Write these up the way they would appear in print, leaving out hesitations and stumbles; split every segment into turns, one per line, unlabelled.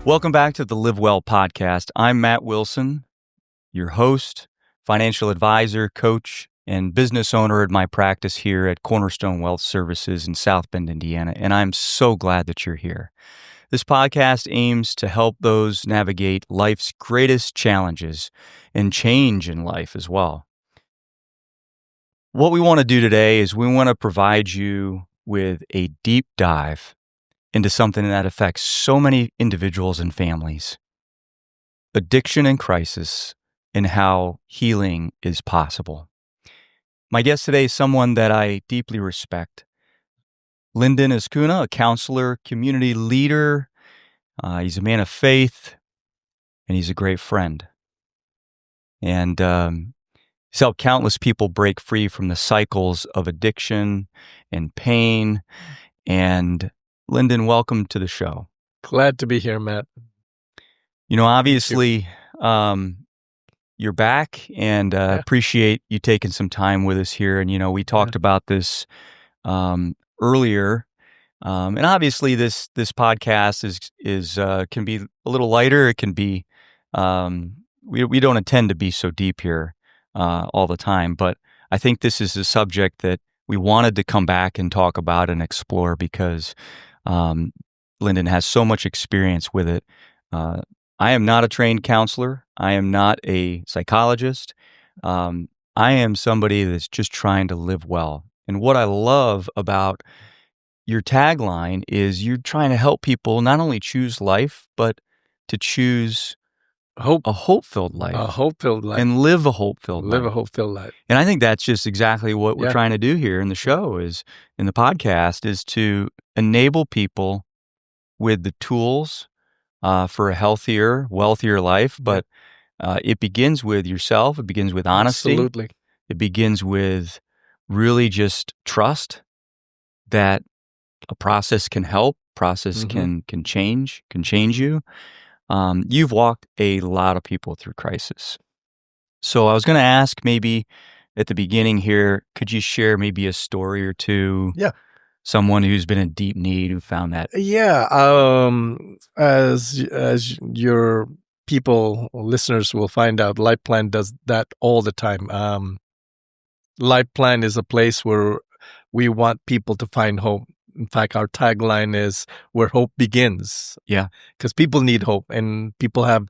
Welcome back to the Live Well podcast. I'm Matt Wilson, your host, financial advisor, coach, and business owner at my practice here at Cornerstone Wealth Services in South Bend, Indiana, and I'm so glad that you're here. This podcast aims to help those navigate life's greatest challenges and change in life as well. What we want to do today is we want to provide you with a deep dive into something that affects so many individuals and families: addiction and crisis, and how healing is possible. My guest today is someone that I deeply respect. Lyndon Azcuna, a counselor, community leader. He's a man of faith, and he's a great friend. And he's helped countless people break free from the cycles of addiction and pain. And Lyndon, welcome to the show.
Glad to be here, Matt.
You know, obviously, you're back, and appreciate you taking some time with us here. And, you know, we talked about this earlier. And obviously, this podcast is can be a little lighter. It can be, we don't intend to be so deep here all the time. But I think this is a subject that we wanted to come back and talk about and explore because Lyndon has so much experience with it. I am not a trained counselor. I am not a psychologist. I am somebody that's just trying to live well. And what I love about your tagline is you're trying to help people not only choose life, but to choose
hope,
a hope-filled life.
A hope-filled life.
And live a hope-filled life.
Live a hope-filled life.
And I think that's just exactly what we're trying to do here in the show, is in the podcast, is to enable people with the tools for a healthier, wealthier life. But it begins with yourself. It begins with honesty.
Absolutely.
It begins with really just trust that a process can help, process can change you. You've walked a lot of people through crisis. So I was going to ask, maybe at the beginning here, could you share maybe a story or two?
Yeah. Someone
who's been in deep need, who found that.
Yeah. As your people, listeners will find out, Life Plan does that all the time. Life Plan is a place where we want people to find hope. In fact, our tagline is where hope begins.
Yeah.
Because people need hope, and people have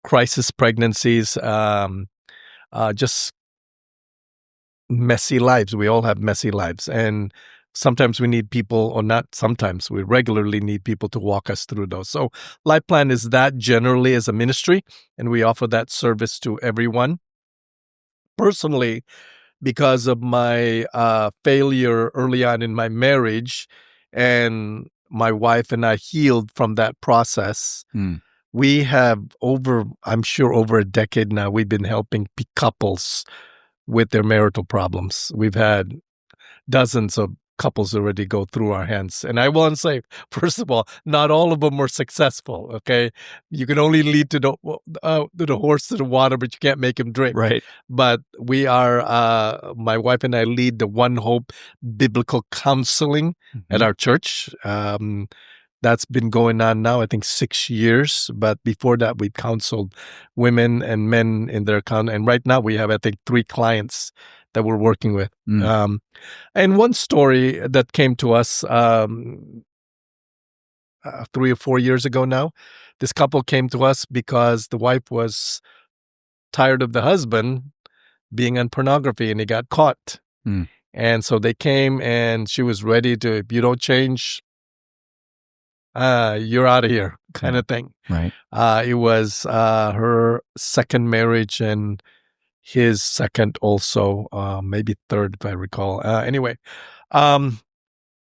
crisis pregnancies, just messy lives. We all have messy lives. And sometimes we need people, or not sometimes, we regularly need people to walk us through those. So Life Plan is that generally as a ministry, and we offer that service to everyone. Personally, because of my failure early on in my marriage, and my wife and I healed from that process, we have I'm sure over a decade now, we've been helping couples with their marital problems. We've had dozens of couples already go through our hands. And I want to say, first of all, not all of them were successful, okay? You can only lead to the horse to the water, but you can't make him drink.
Right.
But we are, my wife and I lead the One Hope Biblical Counseling at our church. That's been going on now, I think, 6 years. But before that, we counseled women and men in their and right now we have, I think, 3 clients that we're working with. And one story that came to us 3 or 4 years ago now, this couple came to us because the wife was tired of the husband being on pornography, and he got caught. And so they came, and she was ready to, if you don't change, you're out of here, kind of thing.
Right.
It was her second marriage, and his second also, maybe third, if I recall. Anyway,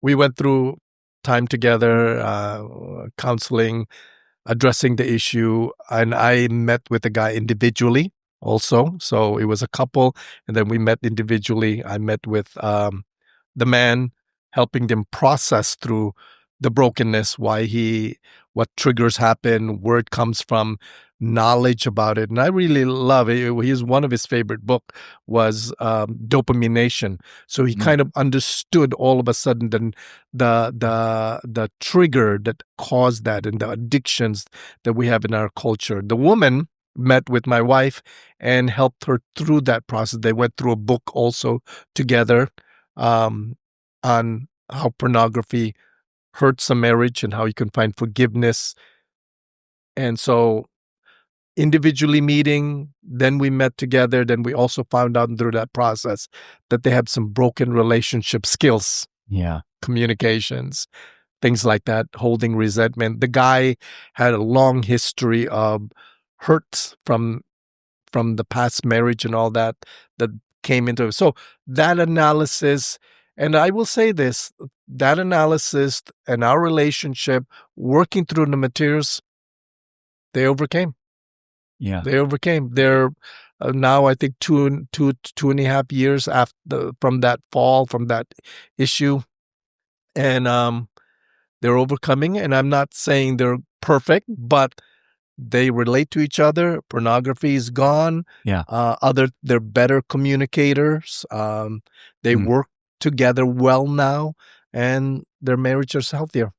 we went through time together, counseling, addressing the issue, and I met with the guy individually also. So it was a couple, and then we met individually. I met with the man, helping them process through the brokenness, why he what triggers happen, where it comes from, knowledge about it. And I really love it. One of his favorite book was Dopamination. So he kind of understood all of a sudden the trigger that caused that and the addictions that we have in our culture. The woman met with my wife and helped her through that process. They went through a book also together on how pornography hurts a marriage and how you can find forgiveness. And so individually meeting, then we met together, then we also found out through that process that they have some broken relationship skills.
Yeah.
Communications, things like that, holding resentment. The guy had a long history of hurt from the past marriage and all that came into it. So that analysis, and I will say this, that analysis and our relationship, working through the materials, they overcame.
Yeah.
They overcame. They're now, I think, two and a half years from that fall, from that issue. And they're overcoming. And I'm not saying they're perfect, but they relate to each other. Pornography is gone.
Yeah.
They're better communicators. They work together well now, and their marriage is healthier.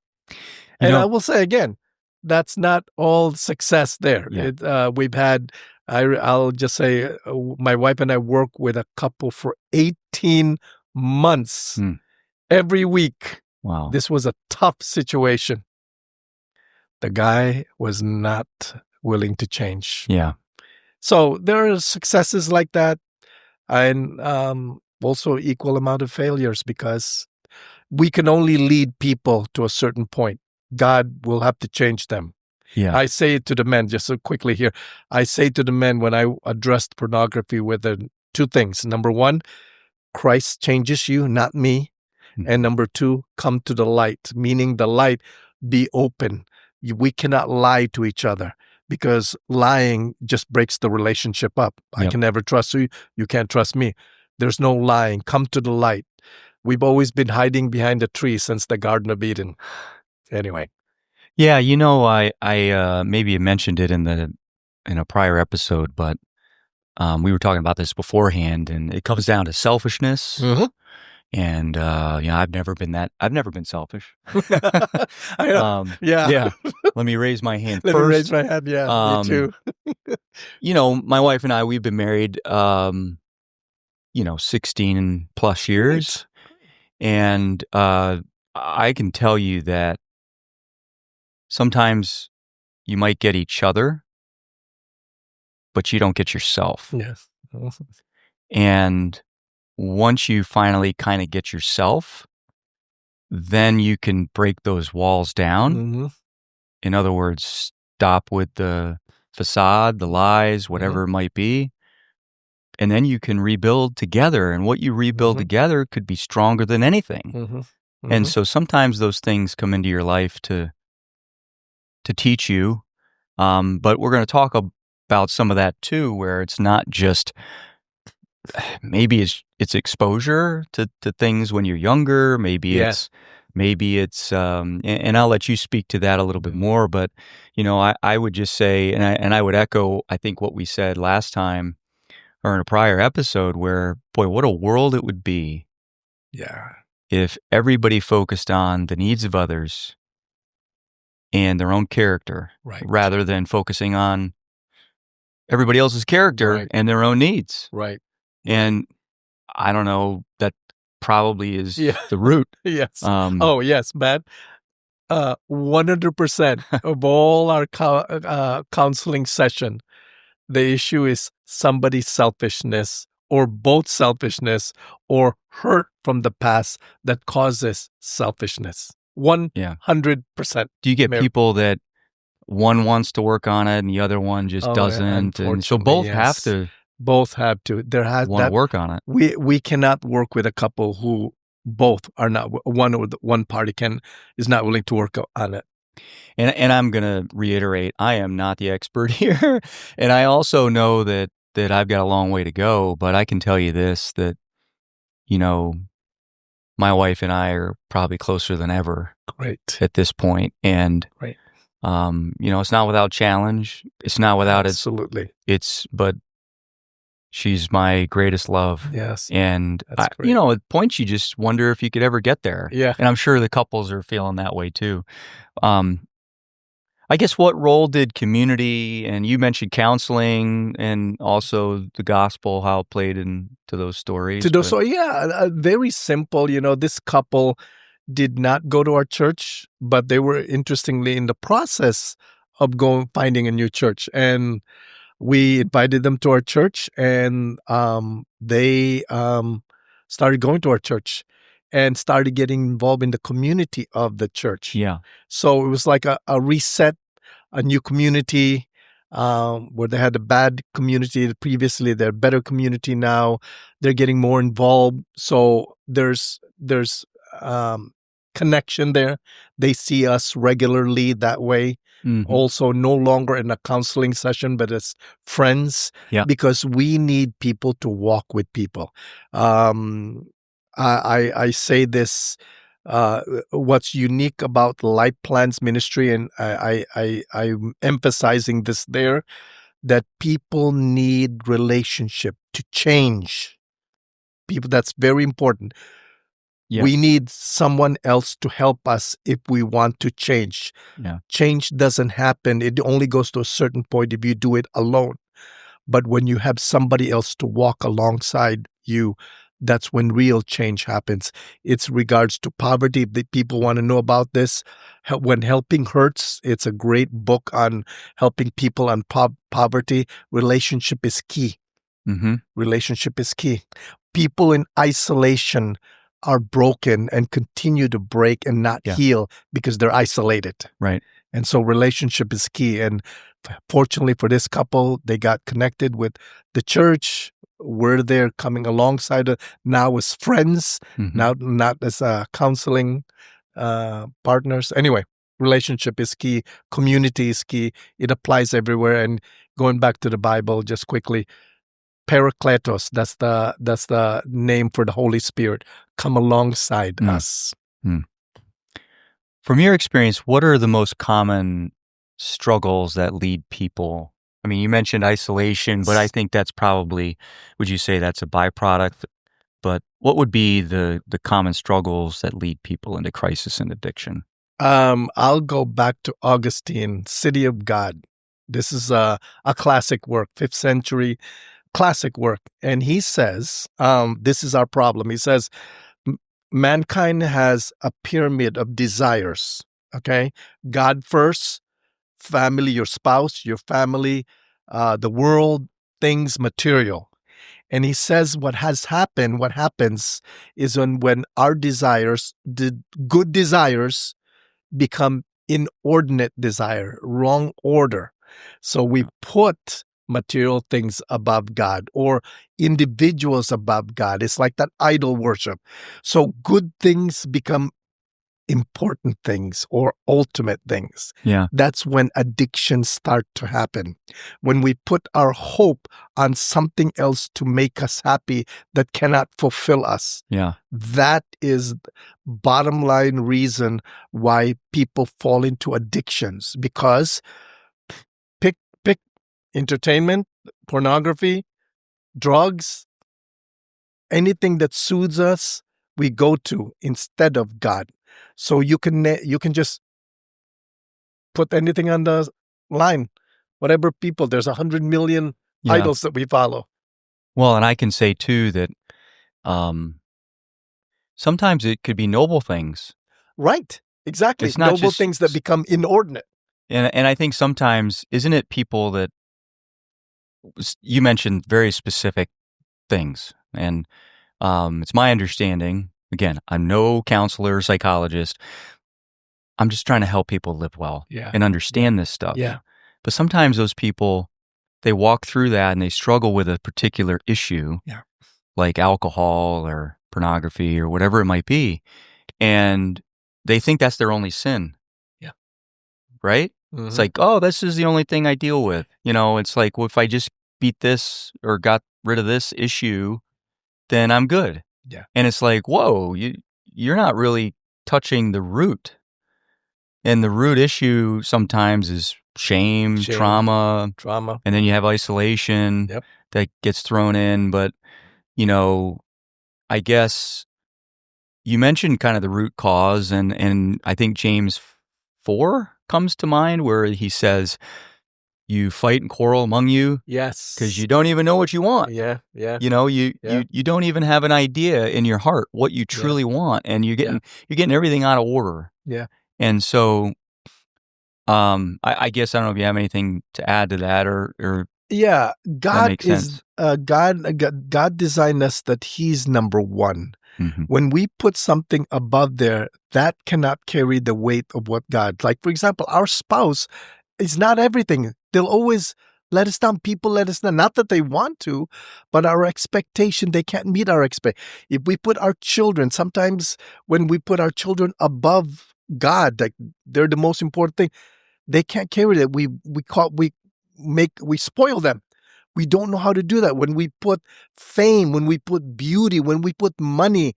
And I will say again, that's not all success there.
Yeah.
We've had, I'll just say, my wife and I work with a couple for 18 months every week.
Wow.
This was a tough situation. The guy was not willing to change.
Yeah.
So there are successes like that, and also equal amount of failures, because we can only lead people to a certain point. God will have to change them.
Yeah.
I say it to the men, just so quickly here. I say to the men when I addressed pornography with two things. Number one, Christ changes you, not me. And number two, come to the light, meaning the light, be open. We cannot lie to each other, because lying just breaks the relationship up. Yep. I can never trust you. You can't trust me. There's no lying. Come to the light. We've always been hiding behind a tree since the Garden of Eden. Anyway.
Yeah, I maybe mentioned it in a prior episode, but we were talking about this beforehand, and it comes down to selfishness.
Mm-hmm.
And I've never been selfish.
I know.
Yeah. Let me raise my hand first.
Let me raise my hand. Yeah, me too.
My wife and I, we've been married 16 plus years. And I can tell you that sometimes you might get each other, but you don't get yourself.
Yes.
And once you finally kind of get yourself, then you can break those walls down.
Mm-hmm.
In other words, stop with the facade, the lies, whatever it might be. And then you can rebuild together. And what you rebuild together could be stronger than anything. Mm-hmm. And so sometimes those things come into your life to teach you. But we're going to talk about some of that too, where it's not just, maybe it's exposure to things when you're younger. Maybe it's, and I'll let you speak to that a little bit more. But, I would just say, and I would echo, I think, what we said last time or in a prior episode, where, boy, what a world it would be.
Yeah.
If everybody focused on the needs of others and their own character, rather than focusing on everybody else's character and their own needs.
Right.
And I don't know, that probably is the root.
Yes. Yes, Matt. 100% of all our counseling session, the issue is somebody's selfishness, or both selfishness or hurt from the past that causes selfishness. 100%.
Do you get people that one wants to work on it and the other one just doesn't? And so both have to.
Both have to.
Want to work on it.
We cannot work with a couple who both are not, one party is not willing to work on it.
And I'm going to reiterate, I am not the expert here. And I also know that I've got a long way to go, but I can tell you this, that, my wife and I are probably closer than ever at this point. And It's not without challenge. It's not without
Absolutely.
but she's my greatest love.
Yes.
And
That's great.
at points you just wonder if you could ever get there.
Yeah.
And I'm sure the couples are feeling that way too. I guess what role did community, and you mentioned counseling and also the gospel, how it played into those stories?
Very simple. This couple did not go to our church, but they were interestingly in the process of finding a new church. And we invited them to our church, and they started going to our church and started getting involved in the community of the church.
Yeah.
So it was like a reset, a new community, where they had a bad community previously. They're a better community now. They're getting more involved. So there's connection there. They see us regularly that way.
Mhm.
Also, no longer in a counseling session, but as friends,
Yeah.
because we need people to walk with people. I say this. What's unique about Life Plans Ministry, and I'm emphasizing this there, that people need relationship to change. People, that's very important.
Yes.
We need someone else to help us if we want to change.
Yeah.
Change doesn't happen. It only goes to a certain point if you do it alone. But when you have somebody else to walk alongside you, that's when real change happens. It's regards to poverty. If the people want to know about this, When Helping Hurts, it's a great book on helping people on poverty. Relationship is key.
Mm-hmm.
Relationship is key. People in isolation are broken and continue to break and not heal because they're isolated.
Right.
And so relationship is key. And fortunately for this couple, they got connected with the church. We're there coming alongside now as friends, now not as counseling partners. Anyway, relationship is key. Community is key. It applies everywhere. And going back to the Bible just quickly, Parakletos, that's the name for the Holy Spirit, come alongside us.
From your experience, what are the most common struggles that lead people? I mean, you mentioned isolation, but I think that's probably, would you say that's a byproduct? But what would be the common struggles that lead people into crisis and addiction?
I'll go back to Augustine, City of God. This is a classic work, 5th century classic work. And he says, this is our problem. He says, mankind has a pyramid of desires, okay? God first, family, your spouse, your family, the world, things, material. And he says what happens is when our desires, the good desires, become inordinate desire, wrong order. So we put material things above God or individuals above God. It's like that idol worship. So good things become important things or ultimate things.
Yeah.
That's when addictions start to happen. When we put our hope on something else to make us happy that cannot fulfill us.
Yeah.
That is bottom line reason why people fall into addictions, because pick entertainment, pornography, drugs, anything that soothes us, we go to instead of God. So you can just put anything on the line, whatever people. There's 100 million idols that we follow.
Well, and I can say too that sometimes it could be noble things.
Right. Exactly.
It's not
noble things that become inordinate.
And I think sometimes, isn't it people that you mentioned very specific things, and it's my understanding. Again, I'm no counselor or psychologist. I'm just trying to help people live well and understand this stuff.
Yeah.
But sometimes those people, they walk through that and they struggle with a particular issue, like alcohol or pornography or whatever it might be, and they think that's their only sin.
Yeah.
Right? Mm-hmm. It's like, oh, this is the only thing I deal with. It's like, well, if I just beat this or got rid of this issue, then I'm good. Yeah. And it's like, whoa, you're not really touching the root. And the root issue sometimes is shame, trauma, and then you have isolation that gets thrown in. But, I guess you mentioned kind of the root cause, and I think James 4 comes to mind where he says, you fight and quarrel among you.
Yes.
Because you don't even know what you want.
Yeah.
You don't even have an idea in your heart what you truly want, and you're getting everything out of order.
Yeah.
And so, I guess I don't know if you have anything to add to that, or
yeah, God
makes
is
sense.
God designed us that He's number one.
Mm-hmm.
When we put something above there, that cannot carry the weight of what God. Like, for example, our spouse is not everything. They'll always let us down. People let us down. Not that they want to, but our expectation, they can't meet our expectation. If we put our children, sometimes when we put our children above God, like they're the most important thing, they can't carry it. We spoil them. We don't know how to do that. When we put fame, when we put beauty, when we put money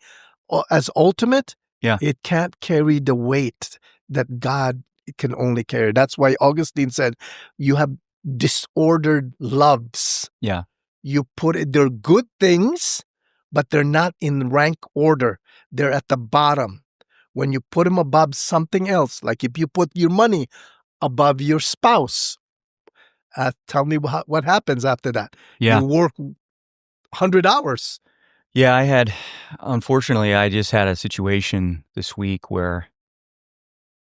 as ultimate, it can't carry the weight that God can only carry. That's why Augustine said, you have disordered loves.
Yeah.
You put it, they're good things, but they're not in rank order. They're at the bottom. When you put them above something else, like if you put your money above your spouse, tell me what happens after that.
Yeah.
You work 100 hours.
Yeah, unfortunately, I just had a situation this week where,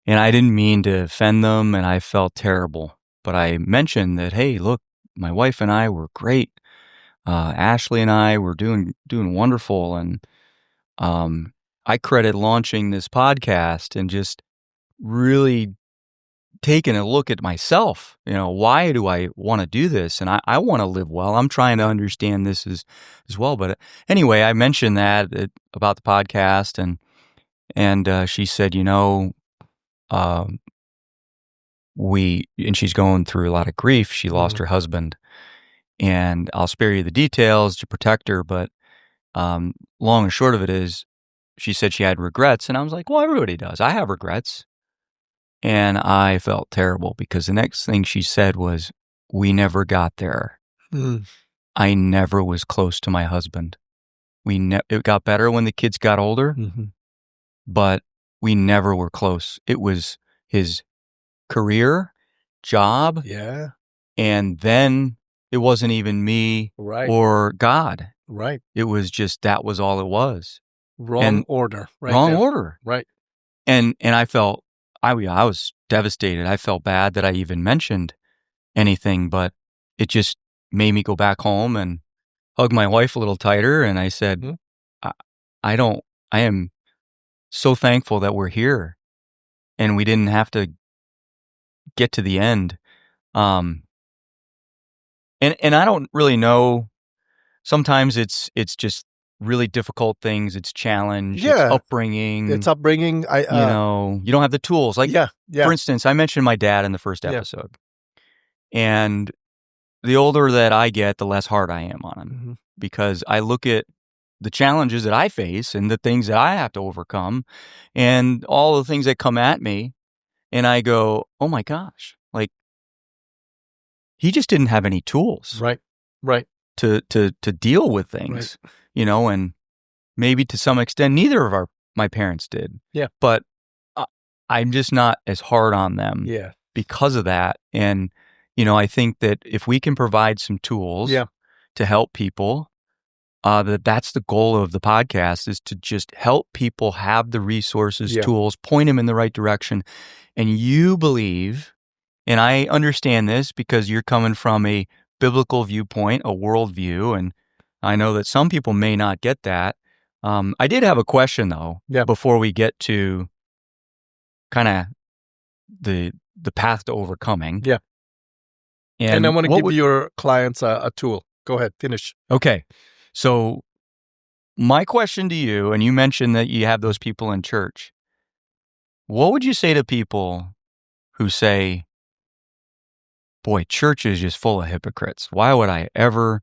and I didn't mean to offend them, and I felt terrible, but I mentioned that, hey, look, my wife and I were great. Ashley and I were doing wonderful, and I credit launching this podcast and just really taking a look at myself. Why do I want to do this? And I want to live well. I'm trying to understand this as well. But anyway, I mentioned that about the podcast, and she said, and she's going through a lot of grief. She lost her husband, and I'll spare you the details to protect her. But long and short of it is, she said she had regrets, and I was like, well, everybody does. I have regrets. And I felt terrible because the next thing she said was, we never got there. I never was close to my husband. It got better when the kids got older, but we never were close. It was his career, job, and then it wasn't even me or God.
Right.
It was just, that was all it was.
Wrong order.
Wrong order.
Right.
And I felt, I was devastated. I felt bad that I even mentioned anything, but it just made me go back home and hug my wife a little tighter. And I said, I am so thankful that we're here and we didn't have to get to the end. And I don't really know. Sometimes it's just really difficult things. It's challenge. It's upbringing.
You
don't have the tools. Like, for instance, I mentioned my dad in the first episode. And the older that I get, the less hard I am on him because I look at the challenges that I face and the things that I have to overcome and all the things that come at me. And I go, oh my gosh, like he just didn't have any tools.
Right.
To deal with things, and maybe to some extent, neither of my parents did.
Yeah.
But I'm just not as hard on them because of that. And, I think that if we can provide some tools to help people, that's the goal of the podcast, is to just help people have the resources, tools, point them in the right direction. And you believe, and I understand this because you're coming from a biblical viewpoint, a worldview, and I know that some people may not get that. I did have a question though, before we get to kind of the path to overcoming.
Yeah. And I want to give your clients a tool. Go ahead, finish.
Okay. So my question to you, and you mentioned that you have those people in church. What would you say to people who say, boy, church is just full of hypocrites. Why would I ever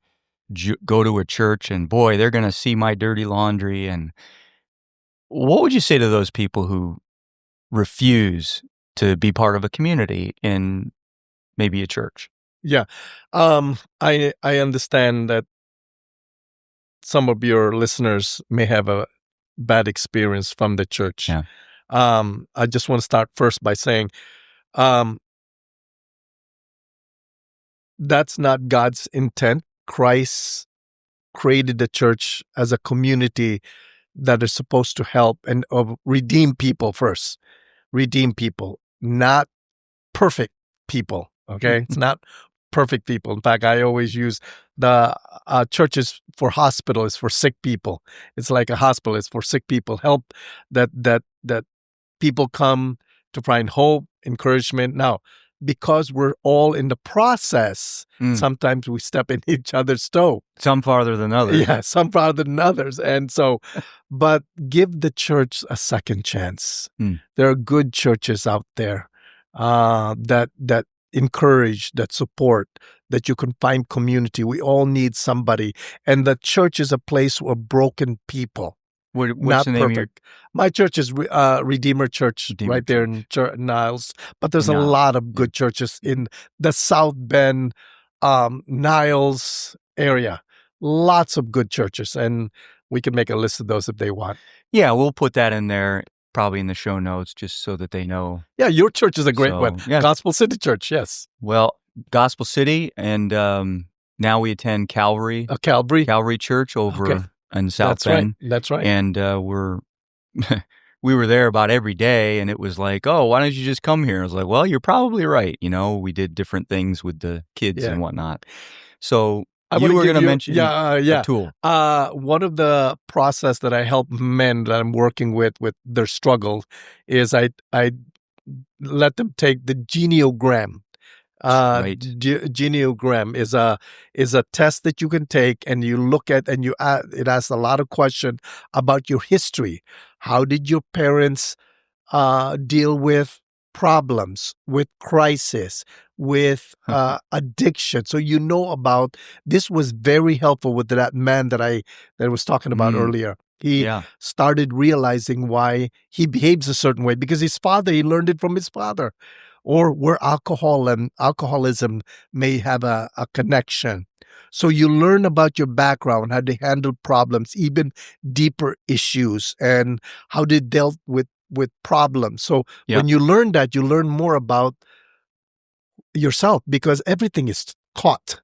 go to a church and boy, they're going to see my dirty laundry? And what would you say to those people who refuse to be part of a community in maybe a church.
Yeah. I understand that some of your listeners may have a bad experience from the church.
Yeah.
I just want to start first by saying that's not God's intent. Christ created the church as a community that is supposed to help and redeem people first. Redeem people, not perfect people. Okay, it's not perfect people. In fact, I always use the churches for hospital is for sick people. It's like a hospital. It's for sick people. Help that people come to find hope, encouragement. Now, because we're all in the process, sometimes we step in each other's toe.
Some farther than others.
Yeah, some farther than others. And so, but give the church a second chance. There are good churches out there that encourage, that support, that you can find community. We all need somebody. And the church is a place of broken people.
What's
not
the name
perfect. My church is Redeemer Church right there in Niles. But there's a lot of good churches in the South Bend, Niles area. Lots of good churches. And we can make a list of those if they want.
Yeah, we'll put that in there probably in the show notes just so that they know.
Yeah, your church is a great one. Yeah. Gospel City Church, yes.
Well, Gospel City, and now we attend Calvary. Calvary Church over in South Bend.
That's right.
And we were there about every day, and it was like, oh, why don't you just come here? I was like, well, you're probably right. We did different things with the kids and whatnot. So you were going to mention a tool.
One of the process that I help men that I'm working with their struggle is I let them take the Geniogram. Geniogram is a test that you can take, and you look at, and it asks a lot of questions about your history. How did your parents deal with problems, with crisis, with addiction? So about this was very helpful with that man that I was talking about earlier. He started realizing why he behaves a certain way because he learned it from his father. Or where alcoholism may have a connection. So you learn about your background, how to handle problems, even deeper issues, and how they dealt with problems. So when you learn that, you learn more about yourself because everything is caught.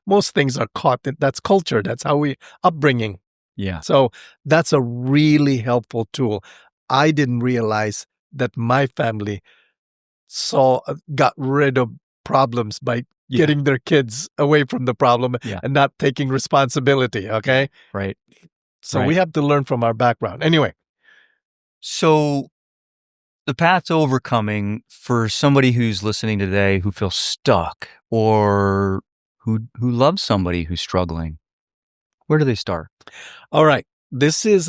Most things are caught. That's culture. That's how we upbringing.
Yeah.
So that's a really helpful tool. I didn't realize that my family got rid of problems by getting their kids away from the problem and not taking responsibility. Okay.
Right.
So we have to learn from our background. Anyway.
So the path to overcoming for somebody who's listening today who feels stuck or who loves somebody who's struggling, where do they start?
All right. This is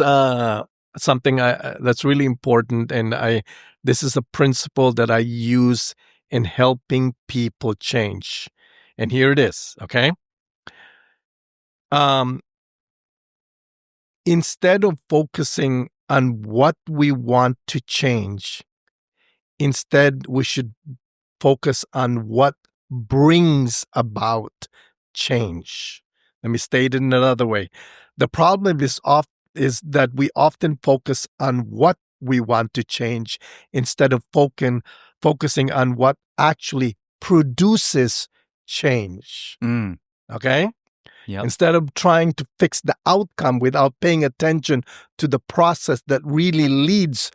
something that's really important, and this is a principle that I use in helping people change. And here it is, okay? Instead of focusing on what we want to change, instead we should focus on what brings about change. Let me state it in another way. The problem is that we often focus on what we want to change instead of focusing on what actually produces change. Okay?
Yep.
Instead of trying to fix the outcome without paying attention to the process that really leads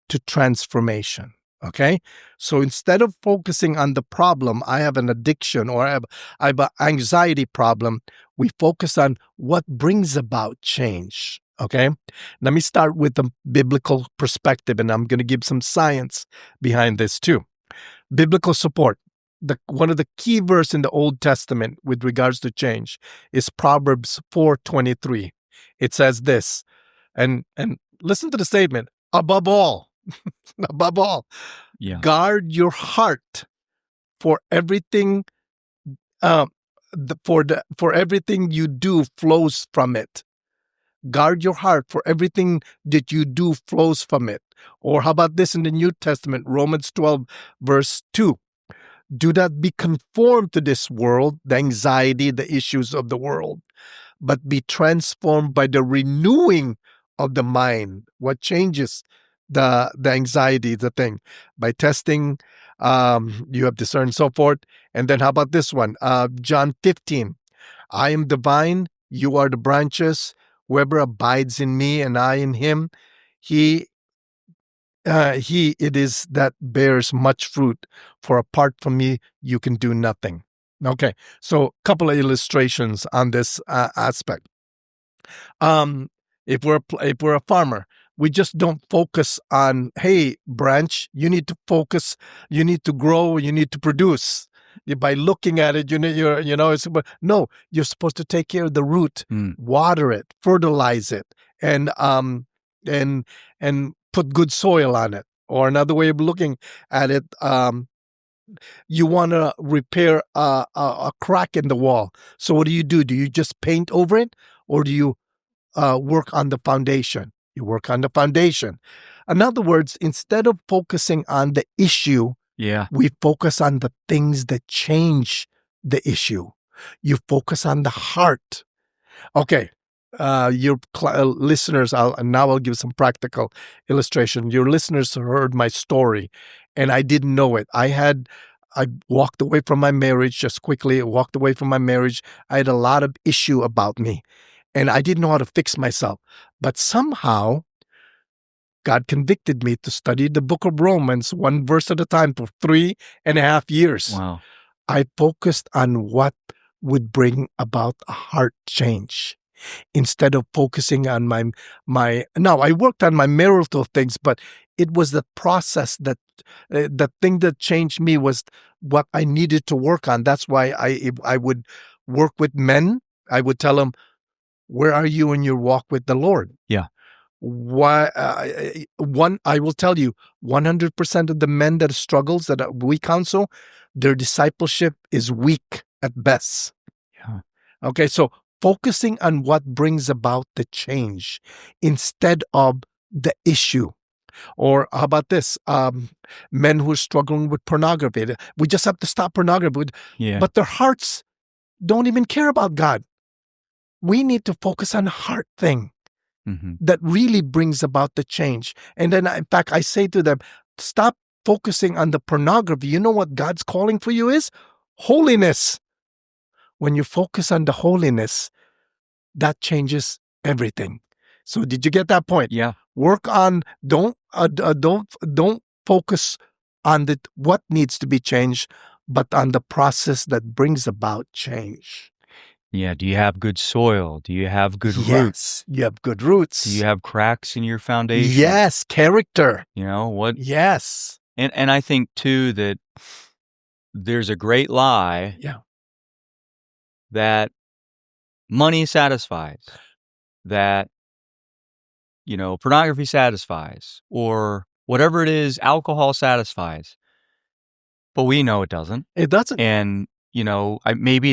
to transformation. Okay? So instead of focusing on the problem, I have an addiction or I have an anxiety problem, we focus on what brings about change. Okay? Let me start with the biblical perspective, and I'm going to give some science behind this too. Biblical support. One of the key verses in the Old Testament with regards to change is Proverbs 4:23. It says this, and listen to the statement, above all, guard your heart, for everything for everything you do flows from it. Guard your heart, for everything that you do flows from it. Or how about this in the New Testament, Romans 12, verse 2? Do not be conformed to this world, the anxiety, the issues of the world, but be transformed by the renewing of the mind. What changes the anxiety, the thing? By testing, you have discerned, so forth. And then how about this one? John 15. I am the vine, you are the branches. Whoever abides in me and I in him, he it is that bears much fruit. For apart from me, you can do nothing. Okay, so a couple of illustrations on this aspect. If we're a farmer, we just don't focus on, hey, branch, you need to focus, you need to grow, you need to produce. By looking at it, no, you're supposed to take care of the root, water it, fertilize it, and put good soil on it. Or another way of looking at it, you want to repair a crack in the wall. So what do? Do you just paint over it, or do you work on the foundation? You work on the foundation. In other words, instead of focusing on the issue, we focus on the things that change the issue. You focus on the heart. Okay. Your listeners, I'll give some practical illustration. Your listeners heard my story, and I didn't know it. I walked away from my marriage just quickly. Walked away from my marriage. I had a lot of issue about me, and I didn't know how to fix myself. But somehow, God convicted me to study the book of Romans, one verse at a time, for 3.5 years.
Wow.
I focused on what would bring about a heart change, instead of focusing on now I worked on my marital things, but it was the process that the thing that changed me was what I needed to work on. That's why I would work with men. I would tell them, where are you in your walk with the Lord?
Yeah.
Why? I will tell you, 100% of the men that struggles that we counsel, their discipleship is weak at best.
Yeah.
Okay, so focusing on what brings about the change instead of the issue. Or how about this? Men who are struggling with pornography. We just have to stop pornography.
Yeah.
But their hearts don't even care about God. We need to focus on the heart thing that really brings about the change. And then, in fact, I say to them, stop focusing on the pornography. You know what God's calling for you is? Holiness. When you focus on the holiness, that changes everything. So did you get that point?
Yeah.
Work on, don't focus on what needs to be changed, but on the process that brings about change.
Yeah. Do you have good soil? Do you have good roots?
Yes, you have good roots.
Do you have cracks in your foundation?
Yes, character.
You know what?
Yes.
And I think too that there's a great lie that money satisfies, that, pornography satisfies, or whatever it is, alcohol satisfies. But we know it doesn't.
It doesn't.
And, maybe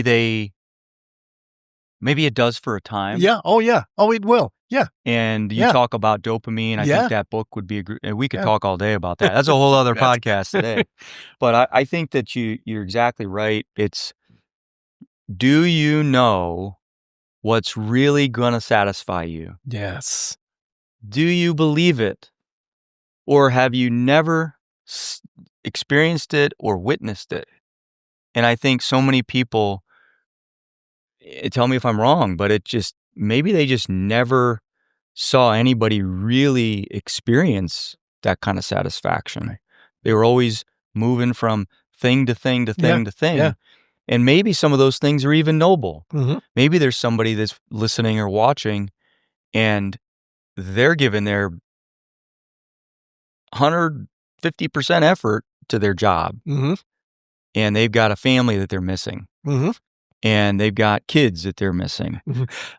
it does for a time.
Yeah. Oh, yeah. Oh, it will. Yeah.
And you talk about dopamine. I think that book would be we could talk all day about that. That's a whole other podcast today. But I think that you're exactly right. It's, do you know what's really going to satisfy you?
Yes.
Do you believe it? Or have you never experienced it or witnessed it? And I think so many people, tell me if I'm wrong, but maybe they just never saw anybody really experience that kind of satisfaction. Right. They were always moving from thing to thing to thing to thing. Yeah. And maybe some of those things are even noble. Maybe there's somebody that's listening or watching and they're giving their 150% effort to their job. And they've got a family that they're missing. And they've got kids that they're missing.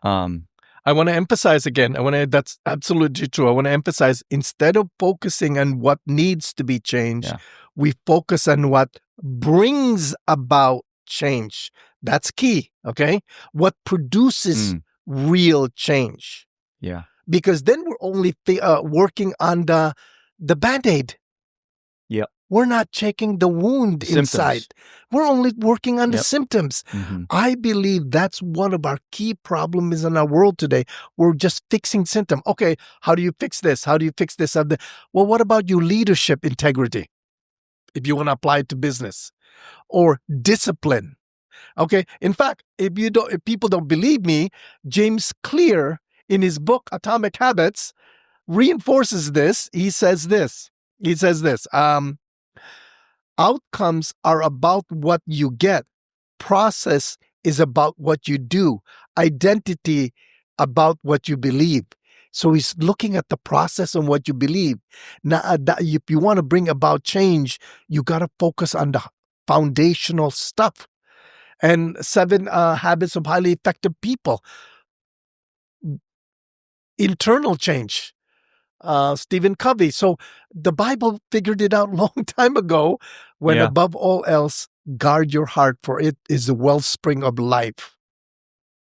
I want to emphasize again, that's absolutely true. I want to emphasize, instead of focusing on what needs to be changed, we focus on what brings about change. That's key, okay? What produces real change.
Yeah.
Because then we're only working on the Band-Aid.
Yep.
We're not checking the wound inside.
Symptoms.
We're only working on the
Yep.
symptoms.
Mm-hmm.
I believe that's one of our key problems in our world today. We're just fixing symptoms. Okay, how do you fix this? How do you fix this? Well, what about your leadership integrity? If you want to apply it to business, or discipline. Okay. In fact, if people don't believe me, James Clear in his book Atomic Habits reinforces this. He says this. Outcomes are about what you get. Process is about what you do. Identity about what you believe. So he's looking at the process and what you believe. Now, if you want to bring about change, you got to focus on the foundational stuff. And 7 habits of highly effective people. Internal change. Stephen Covey. So the Bible figured it out a long time ago when above all else, guard your heart, for it is the wellspring of life.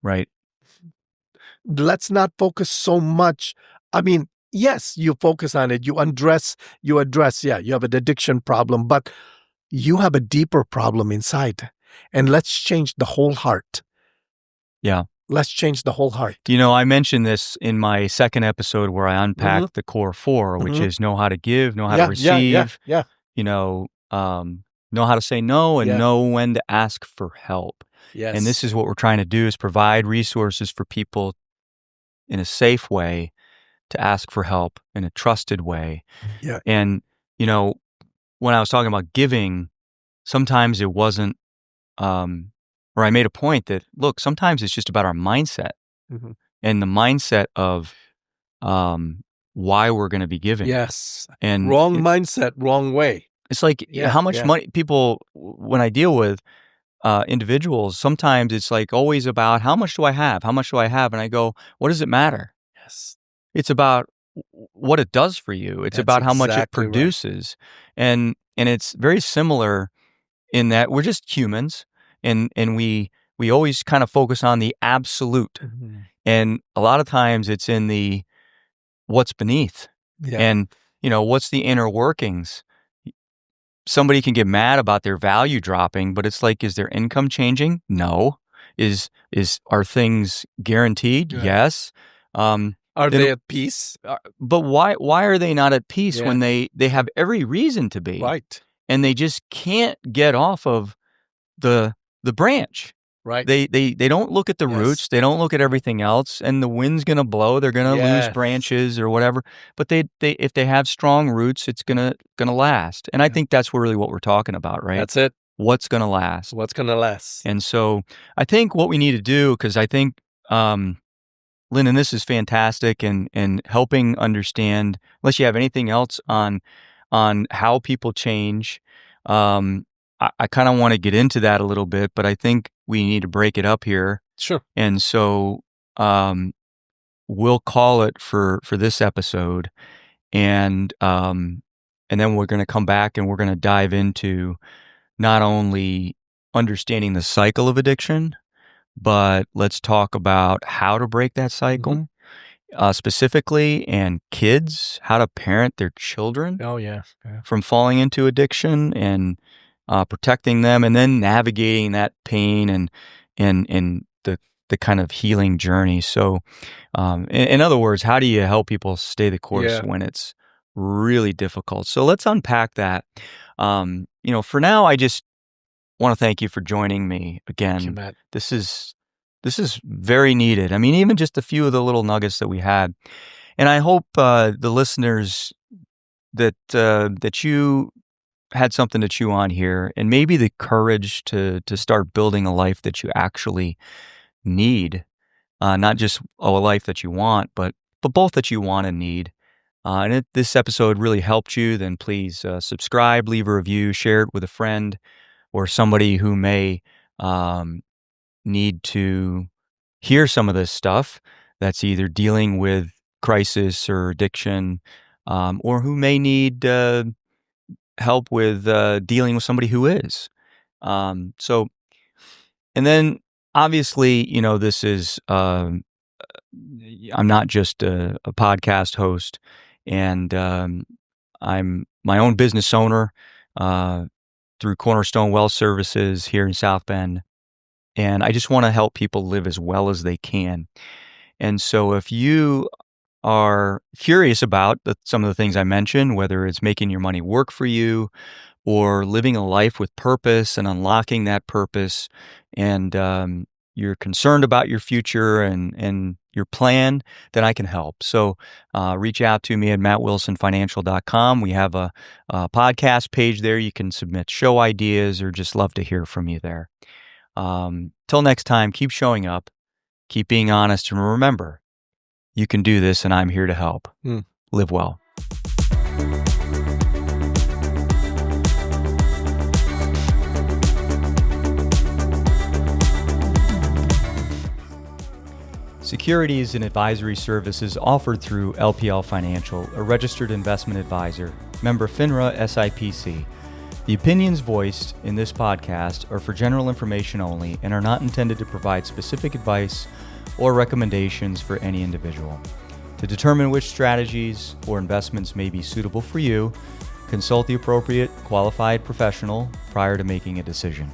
Right.
Let's not focus so much. I mean, yes, you focus on it. You address, you have an addiction problem, but you have a deeper problem inside. And let's change the whole heart.
Yeah.
Let's change the whole heart.
I mentioned this in my second episode where I unpacked the core 4, which is know how to give, know how to receive, know how to say no, and know when to ask for help.
Yes.
And this is what we're trying to do, is provide resources for people in a safe way to ask for help in a trusted way.
Yeah.
And, when I was talking about giving, sometimes it wasn't, or I made a point that, look, sometimes it's just about our mindset and the mindset of why we're going to be giving.
Yes.
And
wrong mindset, wrong way.
It's like how much money people, when I deal with individuals, sometimes it's like always about how much do I have? How much do I have? And I go, what does it matter?
Yes.
It's about what it does for you. It's about how much it produces. Right. And it's very similar in that we're just humans, and we always kind of focus on the absolute. And a lot of times it's in the what's beneath. Yeah. And what's the inner workings. Somebody can get mad about their value dropping, but it's like, is their income changing? No. Are things guaranteed? Right. Yes.
Are they at peace?
But why are they not at peace when they have every reason to be?
Right.
And they just can't get off of the branch.
Right.
They don't look at the roots. They don't look at everything else. And the wind's going to blow. They're going to lose branches or whatever. But they if they have strong roots, it's going to last. And I think that's really what we're talking about, right?
That's it.
What's going to last?
What's going to last?
And so I think what we need to do, because I think, Lyndon, this is fantastic and helping understand, unless you have anything else on how people change, I kind of want to get into that a little bit, but I think we need to break it up here.
Sure.
And so we'll call it for this episode, and then we're going to come back and we're going to dive into not only understanding the cycle of addiction, but let's talk about how to break that cycle. Specifically, and kids, how to parent their children from falling into addiction and protecting them, and then navigating that pain and the kind of healing journey. So, in other words, how do you help people stay the course when it's really difficult? So let's unpack that. For now, I just want to thank you for joining me again.
Thank you, Matt.
This is very needed. I mean, even just a few of the little nuggets that we had. And I hope the listeners that you had something to chew on here, and maybe the courage to start building a life that you actually need, not just a life that you want, but both that you want and need. And if this episode really helped you, then please subscribe, leave a review, share it with a friend or somebody who may need to hear some of this stuff, that's either dealing with crisis or addiction, or who may need help with dealing with somebody who is. So, and then obviously, this is I'm not just a podcast host, and I'm my own business owner through Cornerstone Wealth Services here in South Bend. And I just want to help people live as well as they can. And so if you are curious about some of the things I mentioned, whether it's making your money work for you or living a life with purpose and unlocking that purpose, and you're concerned about your future and your plan, then I can help. So reach out to me at mattwilsonfinancial.com. We have a podcast page there. You can submit show ideas or just love to hear from you there. Till next time, keep showing up, keep being honest, and remember, you can do this, and I'm here to help. Live well. Securities and advisory services offered through LPL Financial, a registered investment advisor, member FINRA SIPC. The opinions voiced in this podcast are for general information only and are not intended to provide specific advice or recommendations for any individual. To determine which strategies or investments may be suitable for you, consult the appropriate qualified professional prior to making a decision.